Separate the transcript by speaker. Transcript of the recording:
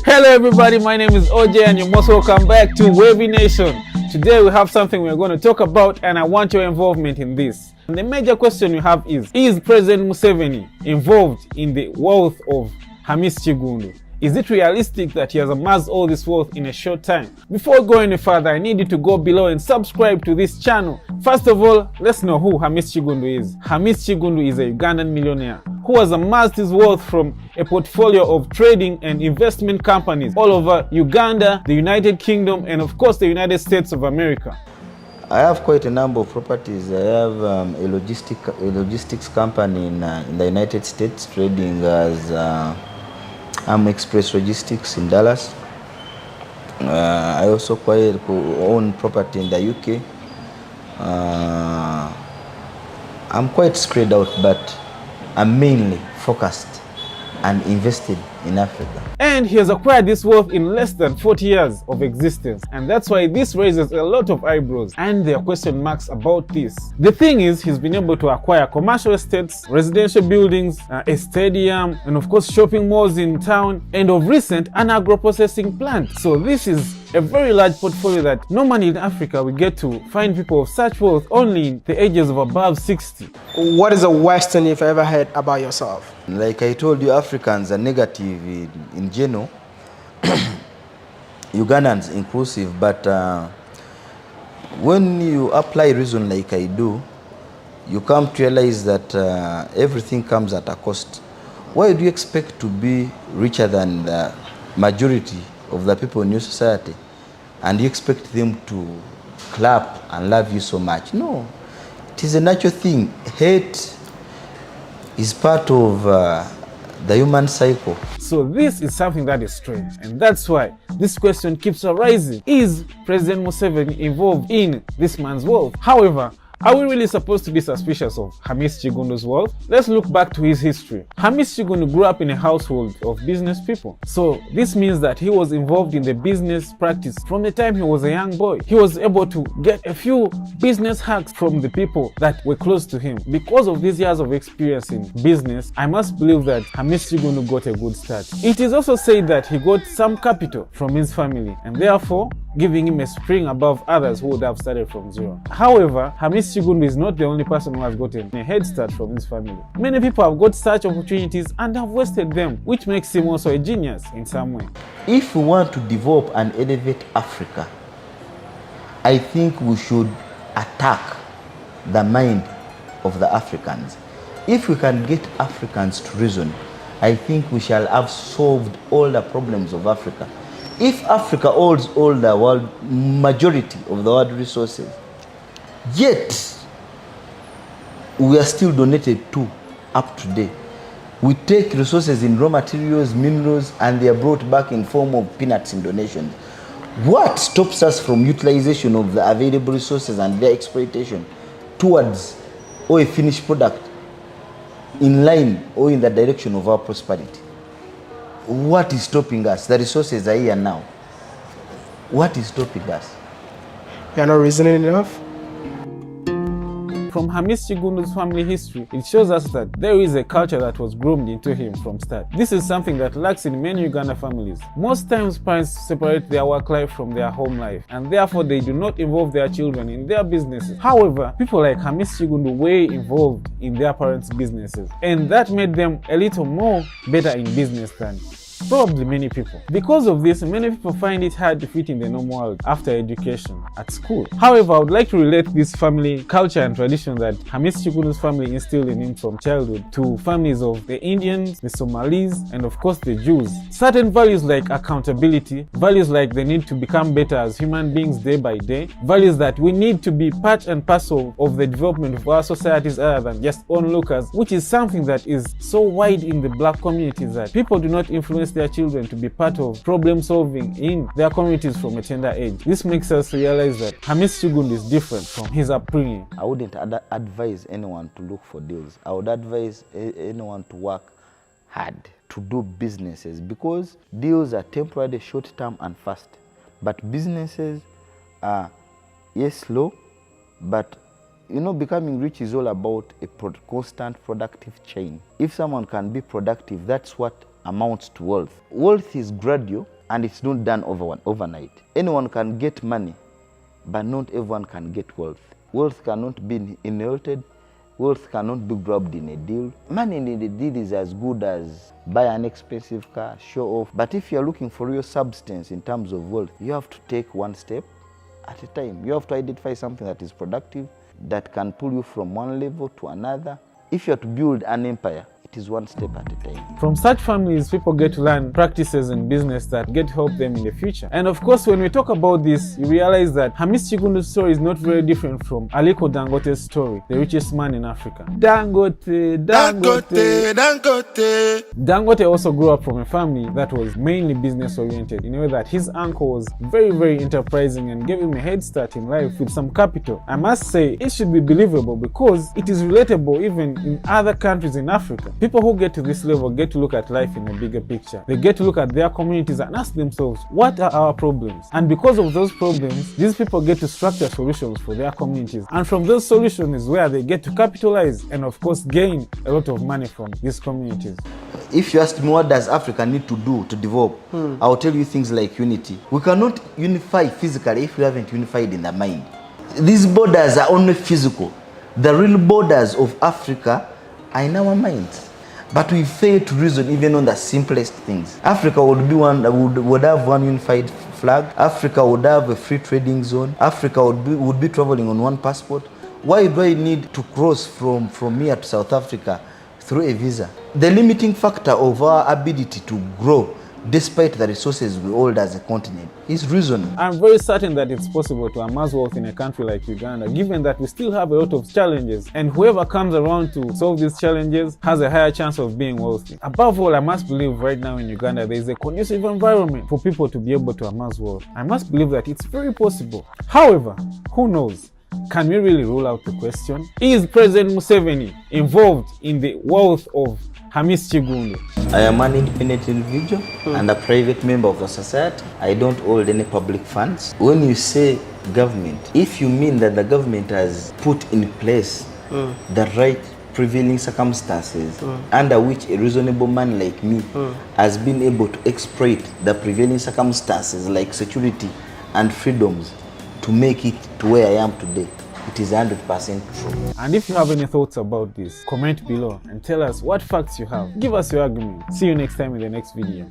Speaker 1: Hello everybody, my name is OJ and you're most welcome back to Wavy Nation. Today we have something we're going to talk about and I want your involvement in this. And the major question you have is President Museveni involved in the wealth of Hamis Kigundu? Is it realistic that he has amassed all this wealth in a short time? Before going any further, I need you to go below and subscribe to this channel. First of all, let's know who Hamis Kigundu is. Hamis Kigundu is a Ugandan millionaire who has amassed his wealth from a portfolio of trading and investment companies all over Uganda, the United Kingdom, and of course the United States of America.
Speaker 2: I have quite a number of properties. I have a logistics company in the United States trading as Express Logistics in Dallas. I also own property in the UK. I'm quite spread out, but I'm mainly focused and invested in Africa.
Speaker 1: And he has acquired this wealth in less than 40 years of existence. And that's why this raises a lot of eyebrows and there are question marks about this. The thing is, he's been able to acquire commercial estates, residential buildings, a stadium, and of course shopping malls in town, and of recent an agro-processing plant. So this is a very large portfolio that normally in Africa we get to find people of such wealth only in the ages of above 60.
Speaker 3: What is the worst thing you've ever heard about yourself?
Speaker 2: Like I told you, Africans are negative in general, Ugandans inclusive, but when you apply reason like I do, you come to realize that everything comes at a cost. Why do you expect to be richer than the majority of the people in your society and you expect them to clap and love you so much? No, it is a natural thing. Hate is part of the human cycle.
Speaker 1: So this is something that is strange, and that's why this question keeps arising. Is President Museveni involved in this man's wealth? However, are we really supposed to be suspicious of Hamis Kigundu's wealth? Let's look back to his history. Hamis Kigundu grew up in a household of business people. So this means that he was involved in the business practice from the time he was a young boy. He was able to get a few business hacks from the people that were close to him. Because of these years of experience in business, I must believe that Hamis Kigundu got a good start. It is also said that he got some capital from his family and therefore giving him a spring above others who would have started from zero. However, Hamis Kigundu is not the only person who has gotten a head start from his family. Many people have got such opportunities and have wasted them, which makes him also a genius in some way.
Speaker 2: If we want to develop and elevate Africa, I think we should attack the mind of the Africans. If we can get Africans to reason, I think we shall have solved all the problems of Africa. If Africa holds all the world, majority of the world resources, yet we are still donated to up to date. We take resources in raw materials, minerals, and they are brought back in form of peanuts in donations. What stops us from utilization of the available resources and their exploitation towards a finished product in line or in the direction of our prosperity? What is stopping us? The resources are here now. What is stopping us?
Speaker 3: You are not reasoning enough?
Speaker 1: From Hamis Kigundu's family history, it shows us that there is a culture that was groomed into him from start. This is something that lacks in many Uganda families. Most times parents separate their work life from their home life and therefore they do not involve their children in their businesses. However, people like Hamis Kigundu were involved in their parents' businesses and that made them a little more better in business than probably many people. Because of this, many people find it hard to fit in the normal world after education at school. However, I would like to relate this family culture and tradition that Hamis Kigundu's family instilled in him from childhood to families of the Indians, the Somalis, and of course the Jews. Certain values like accountability, values like the need to become better as human beings day by day, values that we need to be part and parcel of the development of our societies other than just onlookers, which is something that is so wide in the black community that people do not influence their children to be part of problem solving in their communities from a tender age. This makes us realize that Hamis Kigundu is different from his upbringing.
Speaker 2: I wouldn't advise anyone to look for deals. I would advise anyone to work hard, to do businesses, because deals are temporary, short term and fast. But businesses are, yes, slow, but you know, becoming rich is all about a constant productive chain. If someone can be productive, that's what amounts to wealth. Wealth is gradual and it's not done overnight. Anyone can get money, but not everyone can get wealth. Wealth cannot be inherited. Wealth cannot be grabbed in a deal. Money in a deal is as good as buy an expensive car, show off. But if you're looking for real substance in terms of wealth, you have to take one step at a time. You have to identify something that is productive, that can pull you from one level to another. If you are to build an empire, it is one step at a time.
Speaker 1: From such families, people get to learn practices in business that get to help them in the future. And of course, when we talk about this, you realize that Hamis Kigundu's story is not very different from Aliko Dangote's story, the richest man in Africa. Dangote. Dangote also grew up from a family that was mainly business oriented, in a way that his uncle was very, very enterprising and gave him a head start in life with some capital. I must say, it should be believable because it is relatable even in other countries in Africa. People who get to this level get to look at life in a bigger picture. They get to look at their communities and ask themselves, what are our problems? And because of those problems, these people get to structure solutions for their communities. And from those solutions is where they get to capitalize and of course gain a lot of money from these communities.
Speaker 2: If you ask me what does Africa need to do to develop, I'll tell you things like unity. We cannot unify physically if we haven't unified in the mind. These borders are only physical. The real borders of Africa are in our minds. But we fail to reason even on the simplest things. Africa would have one unified flag. Africa would have a free trading zone. Africa would be traveling on one passport. Why do I need to cross from here to South Africa through a visa? The limiting factor of our ability to grow, despite the resources we hold as a continent, is reason.
Speaker 1: I'm very certain that it's possible to amass wealth in a country like Uganda, given that we still have a lot of challenges, and whoever comes around to solve these challenges has a higher chance of being wealthy. Above all, I must believe right now in Uganda there is a conducive environment for people to be able to amass wealth. I must believe that it's very possible. However, who knows? Can we really rule out the question? Is President Museveni involved in the wealth of Hamis Kigundu?
Speaker 2: I am an independent individual and a private member of the society. I don't hold any public funds. When you say government, if you mean that the government has put in place the right prevailing circumstances under which a reasonable man like me has been able to exploit the prevailing circumstances like security and freedoms to make it to where I am today, it is 100% true.
Speaker 1: And if you have any thoughts about this, comment below and tell us what facts you have. Give us your argument. See you next time in the next video.